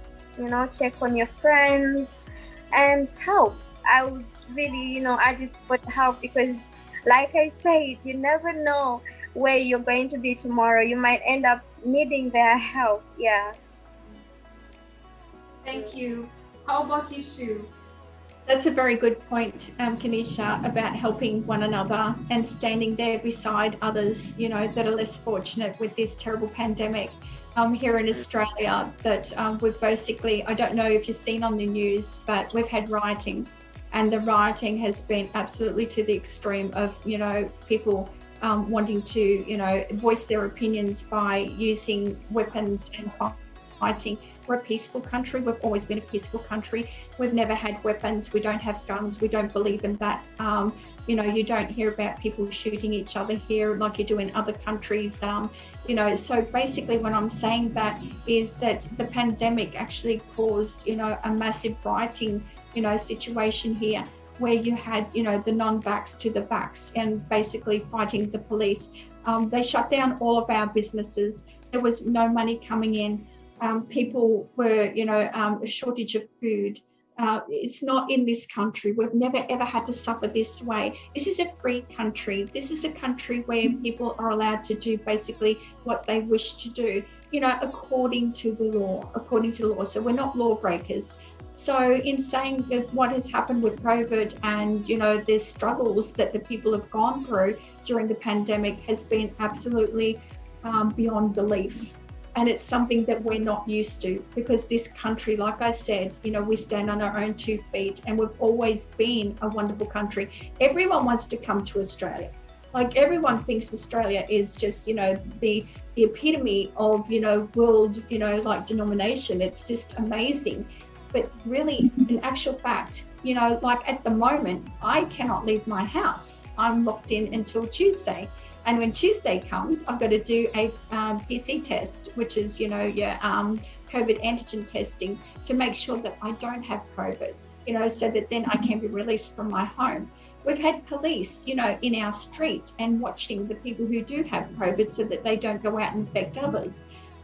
check on your friends and help. I would really, urge people to help because, like I said, you never know where you're going to be tomorrow. You might end up needing their help. Yeah. Thank you. How about you, Sue? That's a very good point, Kanisha, about helping one another and standing there beside others, that are less fortunate with this terrible pandemic. Here in Australia, that we've basically, I don't know if you've seen on the news, but we've had rioting, and the rioting has been absolutely to the extreme of, people wanting to, voice their opinions by using weapons and fighting. We're a peaceful country. We've always been a peaceful country. We've never had weapons. We don't have guns. We don't believe in that. You don't hear about people shooting each other here like you do in other countries. So basically what I'm saying that is that the pandemic actually caused, a massive rioting, situation here where you had, the non-vax to the vax and basically fighting the police. They shut down all of our businesses. There was no money coming in. People were, a shortage of food. It's not in this country. We've never ever had to suffer this way. This is a free country. This is a country where people are allowed to do basically what they wish to do, according to the law. So we're not lawbreakers. So in saying that what has happened with COVID and, the struggles that the people have gone through during the pandemic has been absolutely beyond belief. And it's something that we're not used to because this country, like I said, we stand on our own 2 feet and we've always been a wonderful country. Everyone wants to come to Australia. Like everyone thinks Australia is just, the epitome of, world, like denomination. It's just amazing. But really, in actual fact, like at the moment, I cannot leave my house. I'm locked in until Tuesday. And when Tuesday comes, I've got to do a PC test, which is, your COVID antigen testing to make sure that I don't have COVID, so that then I can be released from my home. We've had police, in our street and watching the people who do have COVID so that they don't go out and infect others.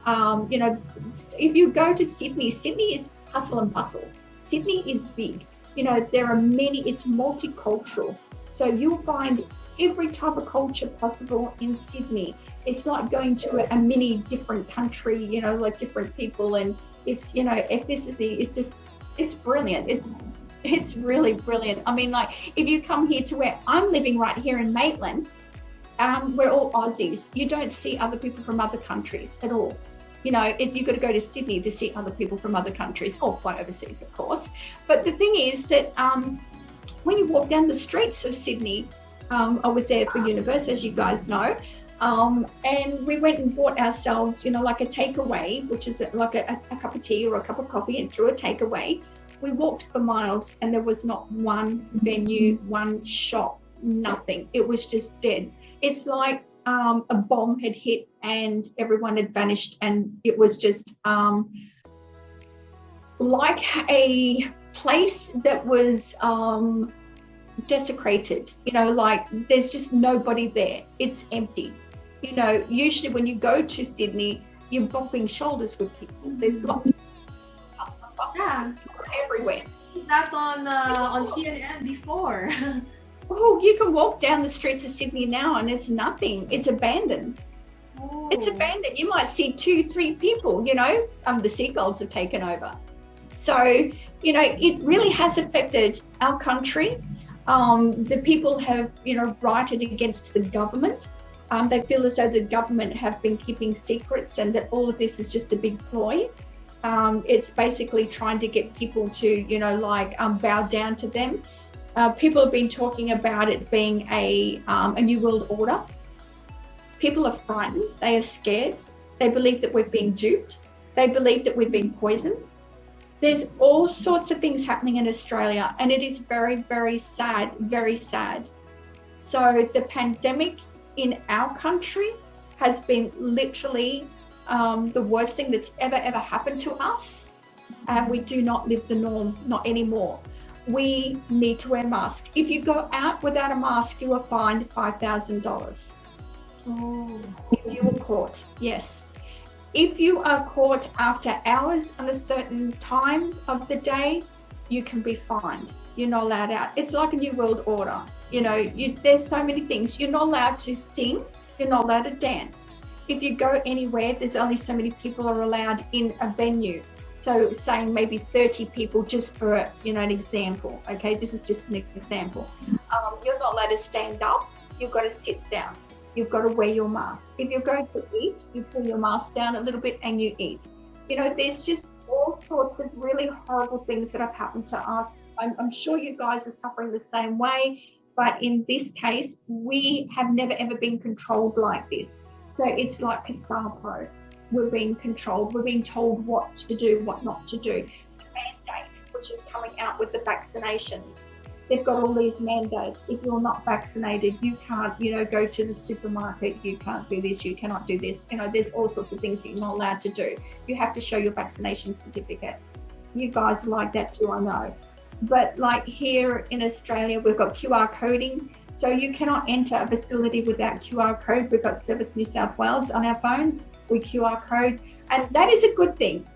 If you go to Sydney is hustle and bustle. Sydney is big. There are many, it's multicultural. So you'll find every type of culture possible in Sydney. It's like going to a mini different country, like different people, and it's, ethnicity. It's brilliant. It's really brilliant. I mean, like if you come here to where I'm living right here in Maitland, we're all Aussies. You don't see other people from other countries at all. You've got to go to Sydney to see other people from other countries, or fly overseas, of course. But the thing is that when you walk down the streets of Sydney, I was there for university, as you guys know, and we went and bought ourselves, like a takeaway, which is like a cup of tea or a cup of coffee, and through a takeaway. We walked for miles and there was not one venue, one shop, nothing. It was just dead. It's like a bomb had hit and everyone had vanished, and it was just like a place that was desecrated, like there's just nobody there. It's empty. Usually when you go to Sydney, you're bumping shoulders with people. There's lots of hustle and bustle everywhere. That on CNN before. Oh, you can walk down the streets of Sydney now and it's nothing. It's abandoned. Oh. It's abandoned. You might see 2-3 people, the seagulls have taken over. So, it really has affected our country. The people have, rioted against the government. They feel as though the government have been keeping secrets and that all of this is just a big ploy. It's basically trying to get people to, bow down to them. People have been talking about it being a new world order. People are frightened. They are scared. They believe that we've been duped. They believe that we've been poisoned. There's all sorts of things happening in Australia, and it is very, very sad, very sad. So the pandemic in our country has been literally the worst thing that's ever happened to us. And we do not live the norm, not anymore. We need to wear masks. If you go out without a mask, you are fined $5,000. Oh. If you were caught, yes. If you are caught after hours on a certain time of the day, you can be fined. You're not allowed out. It's like a new world order. There's so many things. You're not allowed to sing. You're not allowed to dance. If you go anywhere, there's only so many people are allowed in a venue. So saying maybe 30 people just for, an example. Okay, this is just an example. You're not allowed to stand up. You've got to sit down. You've got to wear your mask. If you're going to eat, you pull your mask down a little bit and you eat. There's just all sorts of really horrible things that have happened to us. I'm sure you guys are suffering the same way, but in this case, we have never ever been controlled like this. So it's like Gestapo. We're being controlled. We're being told what to do, what not to do. The mandate, which is coming out with the vaccinations. They've got all these mandates. If you're not vaccinated, you can't, go to the supermarket. You can't do this. You cannot do this. There's all sorts of things that you're not allowed to do. You have to show your vaccination certificate. You guys are like that too, I know. But like here in Australia, we've got QR coding. So you cannot enter a facility without QR code. We've got Service New South Wales on our phones. We QR code. And that is a good thing.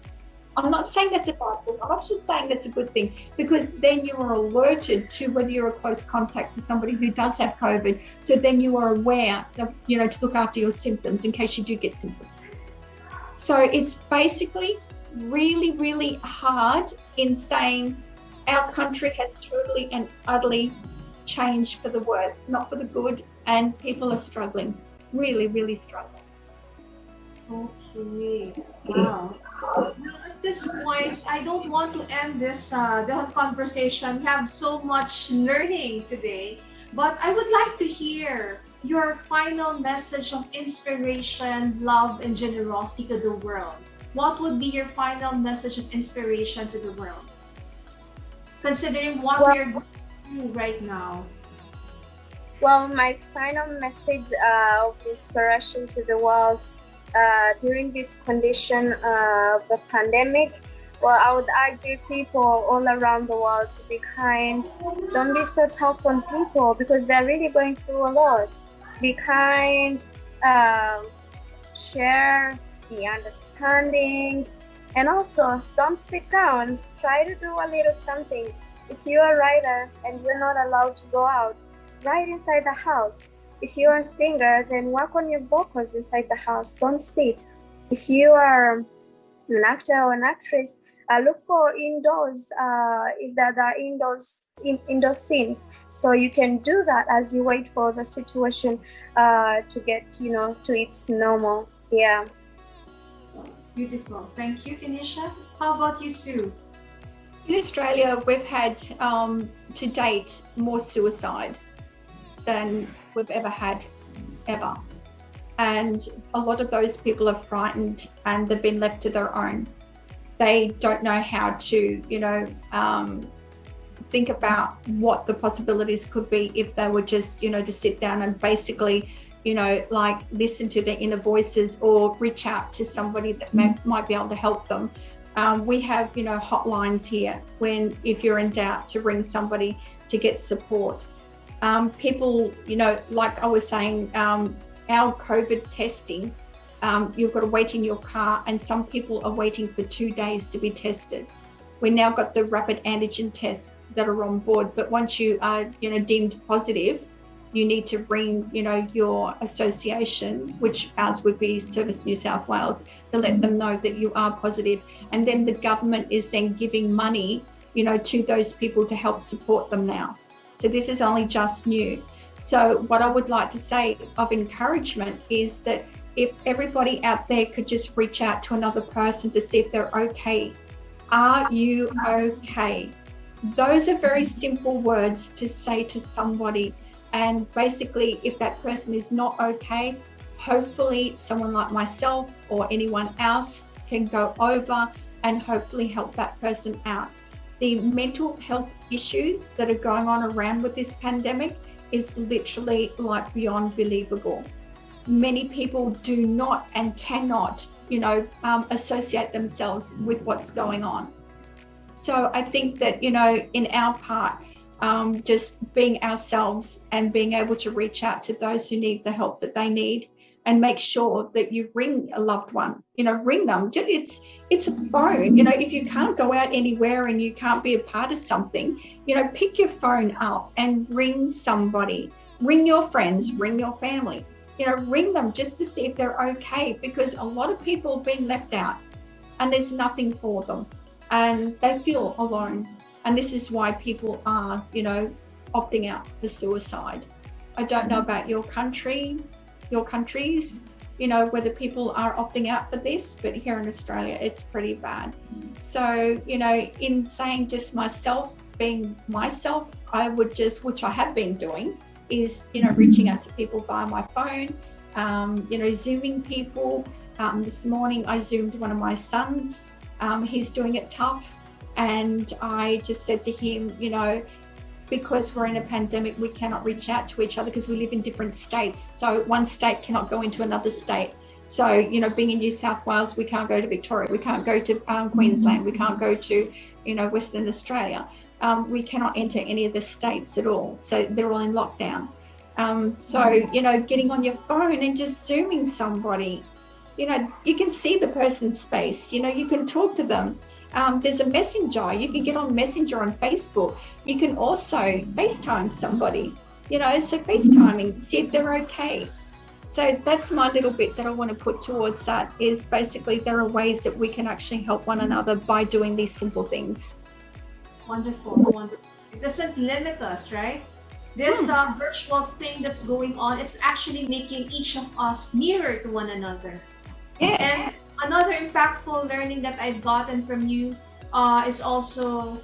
I'm not saying that's a bad thing. I'm just saying that's a good thing, because then you are alerted to whether you're a close contact to somebody who does have COVID. So then you are aware of, to look after your symptoms in case you do get symptoms. So it's basically really, really hard in saying our country has totally and utterly changed for the worse, not for the good, and people are struggling, really, really struggling. Okay. Wow. Now, at this point, I don't want to end this the conversation. We have so much learning today, but I would like to hear your final message of inspiration, love, and generosity to the world. What would be your final message of inspiration to the world, considering what we're going through right now? Well, my final message of inspiration to the world during this condition of the pandemic, well, I would argue people all around the world to be kind. Don't be so tough on people because they're really going through a lot. Be kind, share, be understanding, and also don't sit down. Try to do a little something. If you're a writer and you're not allowed to go out, write inside the house. If you're a singer, then work on your vocals inside the house. Don't sit. If you are an actor or an actress, look for indoors, if there are indoor scenes. So you can do that as you wait for the situation to get, to its normal. Yeah. Beautiful. Thank you, Kenisha. How about you, Sue? In Australia, we've had, to date, more suicide than we've ever had, ever. And a lot of those people are frightened and they've been left to their own. They don't know how to, think about what the possibilities could be if they were just, to sit down and basically, listen to their inner voices or reach out to somebody that might be able to help them. We have, hotlines here if you're in doubt, to ring somebody to get support. People, like I was saying, our COVID testing, you've got to wait in your car, and some people are waiting for 2 days to be tested. We now got the rapid antigen test that are on board. But once you are, deemed positive, you need to ring, your association, which ours would be Service New South Wales, to let them know that you are positive. And then the government is then giving money, to those people to help support them now. So this is only just new. So what I would like to say of encouragement is that if everybody out there could just reach out to another person to see if they're okay. Are you okay? Those are very simple words to say to somebody. And basically, if that person is not okay, hopefully someone like myself or anyone else can go over and hopefully help that person out. The mental health issues that are going on around with this pandemic is literally like beyond believable. Many people do not and cannot, associate themselves with what's going on. So I think that, in our part, just being ourselves and being able to reach out to those who need the help that they need, and make sure that you ring a loved one, ring them. It's a phone, if you can't go out anywhere and you can't be a part of something, pick your phone up and ring somebody, ring your friends, ring your family, ring them just to see if they're okay, because a lot of people have been left out and there's nothing for them and they feel alone. And this is why people are, opting out for suicide. I don't know about your countries, whether people are opting out for this, but here in Australia, it's pretty bad. So, in saying just myself, being myself, I would just, which I have been doing, is, reaching out to people via my phone, Zooming people. This morning I Zoomed one of my sons. He's doing it tough. And I just said to him, because we're in a pandemic, we cannot reach out to each other because we live in different states. So one state cannot go into another state. So, being in New South Wales, we can't go to Victoria. We can't go to Queensland. We can't go to, Western Australia. We cannot enter any of the states at all. So they're all in lockdown. Getting on your phone and just Zooming somebody, you can see the person's face, you can talk to them. There's a messenger. You can get on Messenger on Facebook. You can also FaceTime somebody, so FaceTiming, see if they're okay. So that's my little bit that I want to put towards that, is basically there are ways that we can actually help one another by doing these simple things. Wonderful, wonderful. It doesn't limit us, right? This virtual thing that's going on, it's actually making each of us nearer to one another. Yeah. And another impactful learning that I've gotten from you is also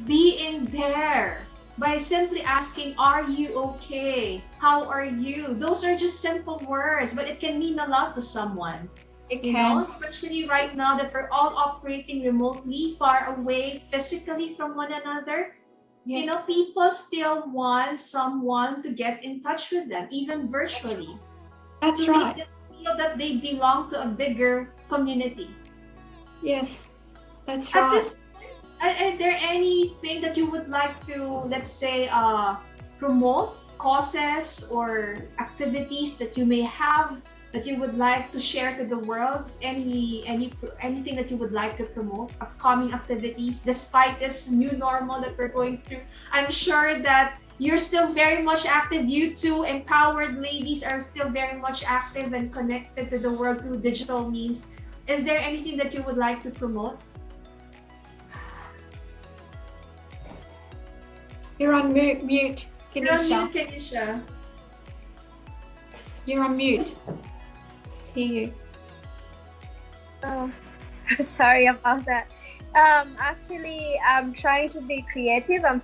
being there by simply asking, are you okay? How are you? Those are just simple words, but it can mean a lot to someone. It can. Especially right now that we're all operating remotely, far away physically from one another. Yes. People still want someone to get in touch with them, even virtually. That's to right. Make them feel that they belong to a bigger community. Yes, that's At right. this point, is there anything that you would like to, let's say, promote, causes or activities that you may have that you would like to share to the world? Anything that you would like to promote, upcoming activities, despite this new normal that we're going through? I'm sure that you're still very much active. You two empowered ladies are still very much active and connected to the world through digital means. Is there anything that you would like to promote? You're on mute, Kanisha. You're on mute, Kanisha. You're on mute. Hear you. Oh, sorry about that. Actually, I'm trying to be creative. I'm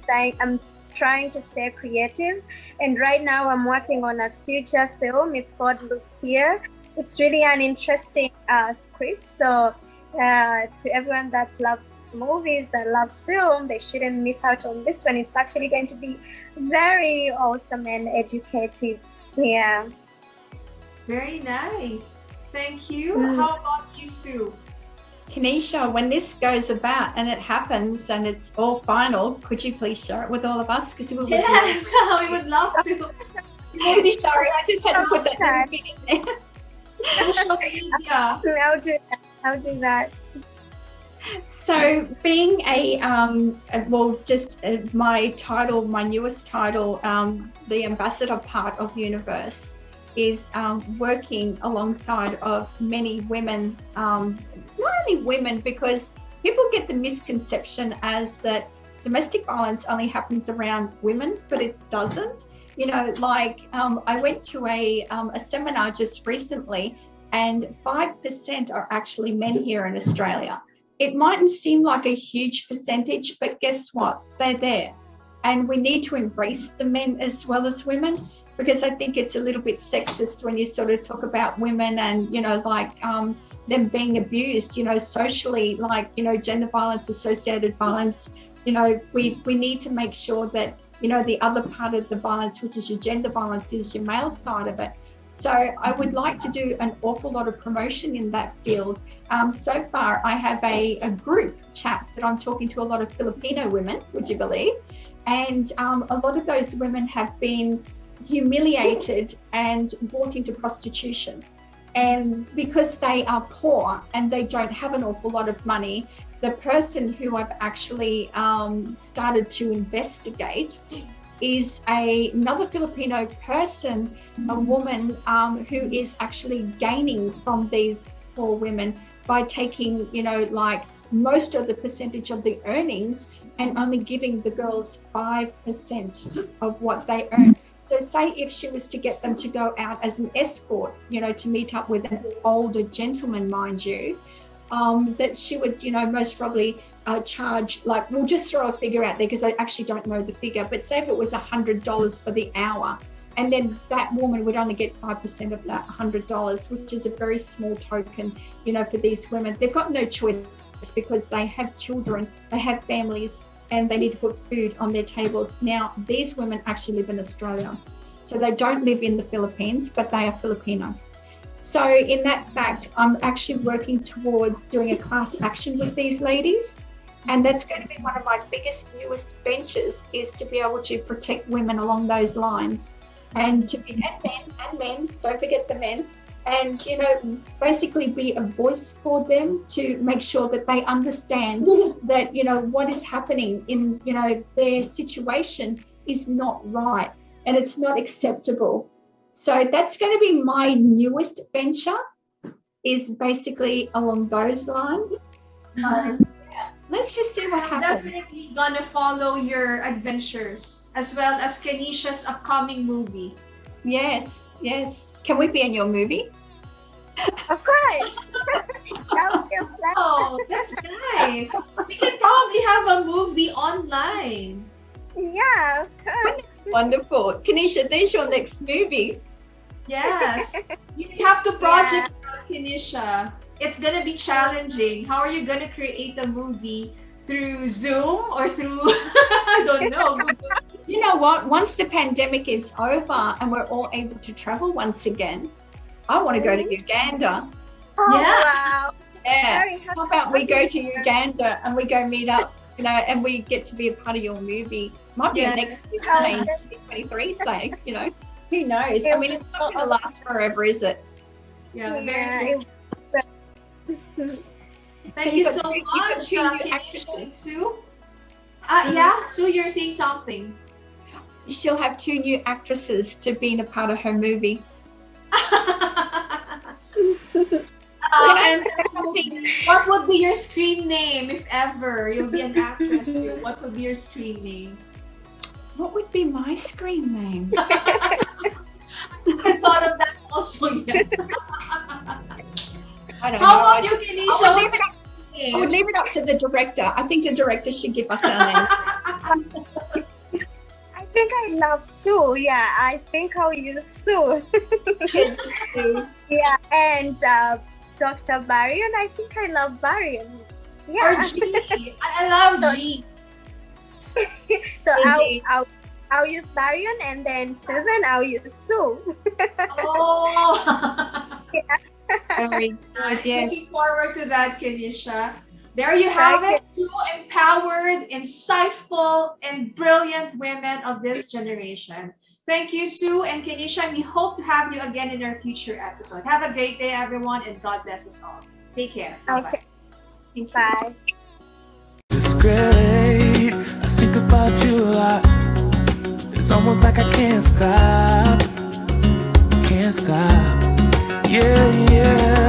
trying to stay creative, and right now I'm working on a future film. It's called Lucia. It's really an interesting script. So to everyone that loves movies, that loves film, they shouldn't miss out on this one. It's actually going to be very awesome and educative. Yeah. Very nice. Thank you. How about you, Sue? Kanisha, when this goes about and it happens and it's all final, could you please share it with all of us? Because we will Yes, we would love to. You won't be sorry. I just had to put that little bit in there. Social media. I'll do that. So being my title, my newest title, the ambassador part of Universe, is working alongside of many women, not only women, because people get the misconception as that domestic violence only happens around women, but it doesn't. You know, like I went to a seminar just recently, and 5% are actually men here in Australia. It mightn't seem like a huge percentage, but guess what? They're there. And we need to embrace the men as well as women, because I think it's a little bit sexist when you sort of talk about women and, you know, like them being abused, you know, socially, like, you know, gender violence, associated violence. You know, we need to make sure that, you know, the other part of the violence, which is your gender violence, is your male side of it. So I would like to do an awful lot of promotion in that field. So far, I have a group chat that I'm talking to a lot of Filipino women, would you believe? And a lot of those women have been humiliated and brought into prostitution. And because they are poor and they don't have an awful lot of money, the person who I've actually started to investigate is another Filipino person, a woman who is actually gaining from these poor women by taking, you know, like most of the percentage of the earnings and only giving the girls 5% of what they earn. So say if she was to get them to go out as an escort, you know, to meet up with an older gentleman, mind you, that she would, you know, most probably charge, like, we'll just throw a figure out there because I actually don't know the figure, but say if it was $100 for the hour, and then that woman would only get 5% of that $100, which is a very small token, you know, for these women. They've got no choice because they have children, they have families, and they need to put food on their tables. Now, these women actually live in Australia. So they don't live in the Philippines, but they are Filipino. So in that fact, I'm actually working towards doing a class action with these ladies. And that's going to be one of my biggest, newest ventures, is to be able to protect women along those lines. And to be, and men, don't forget the men. And, you know, basically be a voice for them to make sure that they understand that, you know, what is happening in, you know, their situation is not right and it's not acceptable. So that's going to be my newest venture, is basically along those lines. Let's just see what happens. Definitely gonna follow your adventures as well as Kenisha's upcoming movie. Yes, yes. Can we be in your movie? Of course. That would be a pleasure. Oh, that's nice. We can probably have a movie online. Yeah, of course. Wonderful. Kenisha, there's your next movie. Yes. You have to project out, Kenisha. It's gonna be challenging. How are you gonna create a movie? Through Zoom or through I don't know. You know what? Once the pandemic is over and we're all able to travel once again, I want to go to Uganda. Oh, Yeah. wow. Yeah. Very happy. How about we go to Uganda and we go meet up, you know, and we get to be a part of your movie. Might be a next campaign, 2023 sake, you know. Who knows? I mean, it's not going to last forever, is it? Yeah, Yeah, very it- Thank So you you've so got two much, new Kenisha and actresses. Sue. Yeah, Sue, you're saying something. She'll have 2 new actresses to be in a part of her movie. And what would be your screen name if ever you'll be an actress? Sue? What would be your screen name? What would be my screen name? I thought of that also. Yeah. I don't How know. about you, Kenisha? What's your I would leave it up to the director. I think the director should give us our name. I think I love Sue. Yeah, I think I'll use Sue. Yeah, and Dr. Barrion, I think I love Barrion. Yeah. Or G. I love G. So Indeed. I'll use Barrion, and then Susan, I'll use Sue. Oh. Very good, yes. Looking forward to that, Kenisha. There you have it. 2 empowered, insightful, and brilliant women of this generation. Thank you, Sue and Kenisha, and we hope to have you again in our future episode. Have a great day, everyone, and God bless us all. Take care. Bye-bye. Okay. Bye. great. I think about you a lot. It's almost like I can't stop. Can't stop. Yeah, yeah.